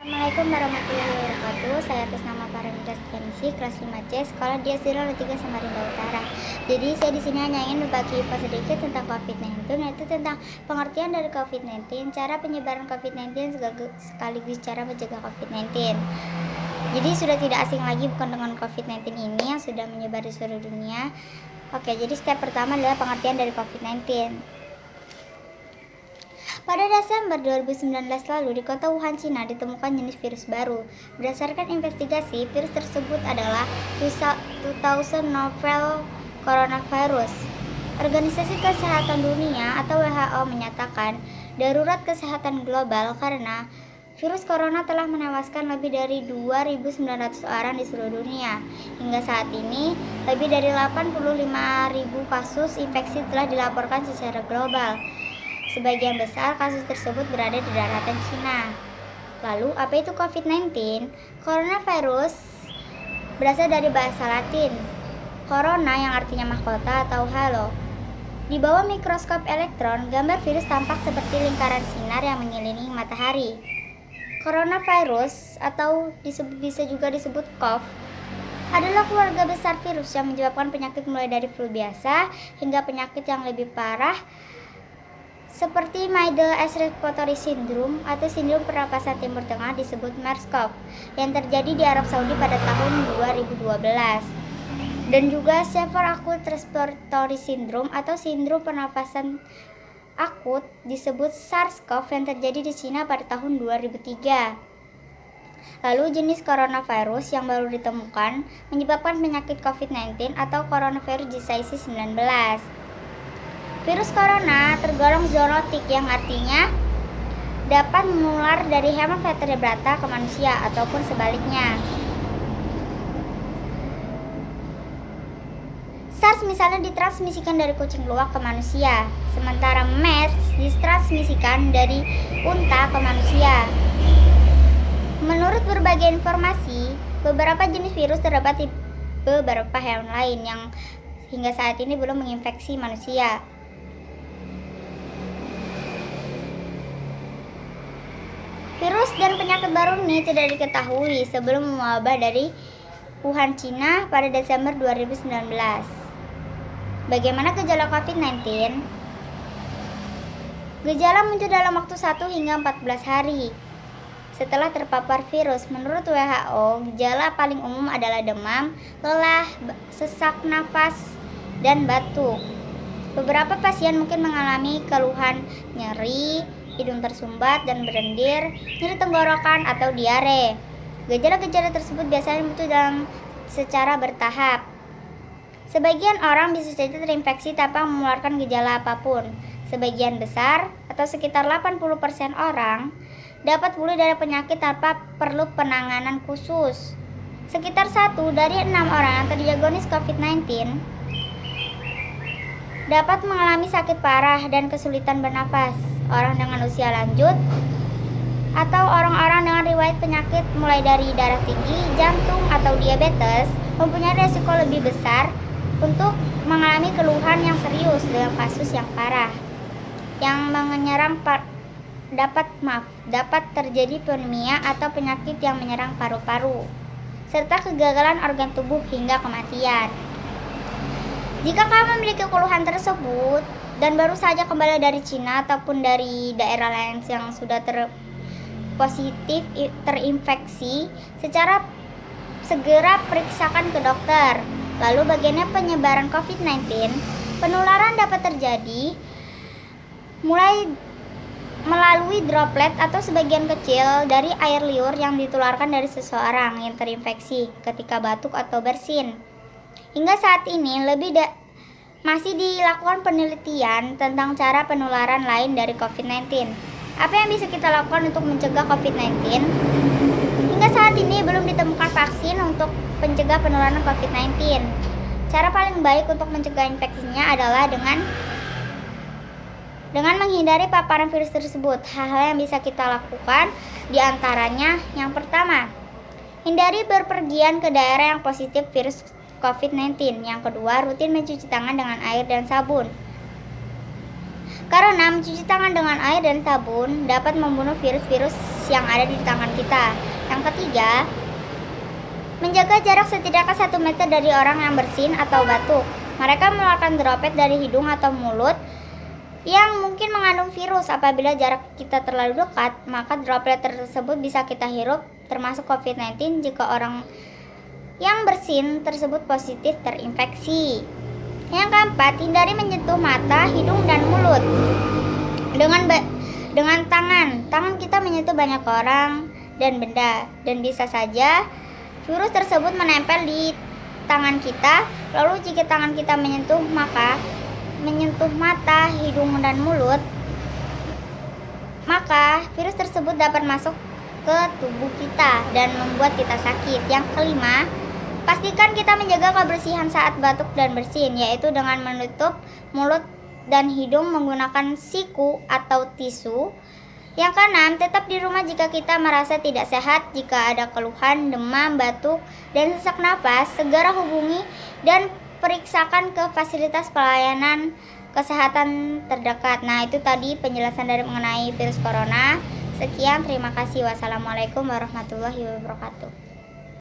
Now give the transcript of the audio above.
Assalamualaikum warahmatullahi wabarakatuh. Saya atas nama Paramita Stianisi, kelas 5C, sekolah di SD 03 Samarinda Utara. Jadi saya di sini hanya ingin berbagi info sedikit tentang COVID-19, yaitu tentang pengertian dari COVID-19, cara penyebaran COVID-19 sekaligus cara mencegah COVID-19. Jadi sudah tidak asing lagi bukan dengan COVID-19 ini yang sudah menyebar di seluruh dunia. Oke, jadi step pertama adalah pengertian dari COVID-19. Pada Desember 2019 lalu, di kota Wuhan, Cina, ditemukan jenis virus baru. Berdasarkan investigasi, virus tersebut adalah 2000 novel coronavirus. Organisasi Kesehatan Dunia atau WHO menyatakan darurat kesehatan global karena virus corona telah menewaskan lebih dari 2.900 orang di seluruh dunia. Hingga saat ini, lebih dari 85.000 kasus infeksi telah dilaporkan secara global. Sebagian besar kasus tersebut berada di daratan Cina. Lalu, apa itu COVID-19? Coronavirus berasal dari bahasa Latin corona yang artinya mahkota atau halo. Di bawah mikroskop elektron, gambar virus tampak seperti lingkaran sinar yang mengelilingi matahari. Coronavirus atau bisa juga disebut COV adalah keluarga besar virus yang menyebabkan penyakit mulai dari flu biasa hingga penyakit yang lebih parah seperti Middle East Respiratory Syndrome atau sindrom pernapasan Timur Tengah disebut MERS-CoV yang terjadi di Arab Saudi pada tahun 2012, dan juga Severe Acute Respiratory Syndrome atau sindrom pernapasan akut disebut SARS-CoV yang terjadi di Cina pada tahun 2003. Lalu jenis coronavirus yang baru ditemukan menyebabkan penyakit COVID-19 atau coronavirus disease 19. Virus corona tergolong zoonotik yang artinya dapat menular dari hewan vertebrata ke manusia ataupun sebaliknya. SARS misalnya ditransmisikan dari kucing luwak ke manusia, sementara MERS ditransmisikan dari unta ke manusia. Menurut berbagai informasi, beberapa jenis virus terdapat di beberapa hewan lain yang hingga saat ini belum menginfeksi manusia. Virus dan penyakit baru ini tidak diketahui sebelum mewabah dari Wuhan, Cina pada Desember 2019. Bagaimana gejala COVID-19? Gejala muncul dalam waktu 1 hingga 14 hari setelah terpapar virus. Menurut WHO, gejala paling umum adalah demam, lelah, sesak nafas, dan batuk. Beberapa pasien mungkin mengalami keluhan nyeri, hidung tersumbat dan berlendir, nyeri tenggorokan atau diare. Gejala-gejala tersebut biasanya muncul secara bertahap. Sebagian orang bisa saja terinfeksi tanpa mengeluarkan gejala apapun. Sebagian besar atau sekitar 80% orang dapat pulih dari penyakit tanpa perlu penanganan khusus. Sekitar 1 dari 6 orang yang terdiagnosis COVID-19 dapat mengalami sakit parah dan kesulitan bernafas. Orang dengan usia lanjut atau orang-orang dengan riwayat penyakit mulai dari darah tinggi, jantung, atau diabetes mempunyai resiko lebih besar untuk mengalami keluhan yang serius dengan kasus yang parah yang menyerang dapat terjadi pneumonia atau penyakit yang menyerang paru-paru serta kegagalan organ tubuh hingga kematian. Jika kamu memiliki keluhan tersebut dan baru saja kembali dari Cina ataupun dari daerah lain yang sudah positif terinfeksi, segera periksakan ke dokter. Lalu bagaimana penyebaran COVID-19? Penularan dapat terjadi mulai melalui droplet atau sebagian kecil dari air liur yang ditularkan dari seseorang yang terinfeksi ketika batuk atau bersin. Hingga saat ini masih dilakukan penelitian tentang cara penularan lain dari COVID-19. Apa yang bisa kita lakukan untuk mencegah COVID-19? Hingga saat ini belum ditemukan vaksin untuk mencegah penularan COVID-19. Cara paling baik untuk mencegah infeksinya adalah dengan menghindari paparan virus tersebut. Hal-hal yang bisa kita lakukan diantaranya yang pertama, hindari berpergian ke daerah yang positif virus COVID-19. Yang kedua, rutin mencuci tangan dengan air dan sabun. Karena mencuci tangan dengan air dan sabun dapat membunuh virus-virus yang ada di tangan kita. Yang ketiga, menjaga jarak setidaknya 1 meter dari orang yang bersin atau batuk. Mereka mengeluarkan droplet dari hidung atau mulut yang mungkin mengandung virus. Apabila jarak kita terlalu dekat, maka droplet tersebut bisa kita hirup, termasuk COVID-19 jika orang yang bersin tersebut positif terinfeksi. Yang keempat, hindari menyentuh mata, hidung, dan mulut dengan tangan kita menyentuh banyak orang dan benda, dan bisa saja virus tersebut menempel di tangan kita. Lalu jika tangan kita menyentuh mata, hidung, dan mulut, maka virus tersebut dapat masuk ke tubuh kita dan membuat kita sakit. Yang kelima, pastikan kita menjaga kebersihan saat batuk dan bersin, yaitu dengan menutup mulut dan hidung menggunakan siku atau tisu. Yang keenam, tetap di rumah jika kita merasa tidak sehat. Jika ada keluhan, demam, batuk, dan sesak napas, segera hubungi dan periksakan ke fasilitas pelayanan kesehatan terdekat. Nah, itu tadi penjelasan dari mengenai virus corona. Sekian, terima kasih. Wassalamualaikum warahmatullahi wabarakatuh.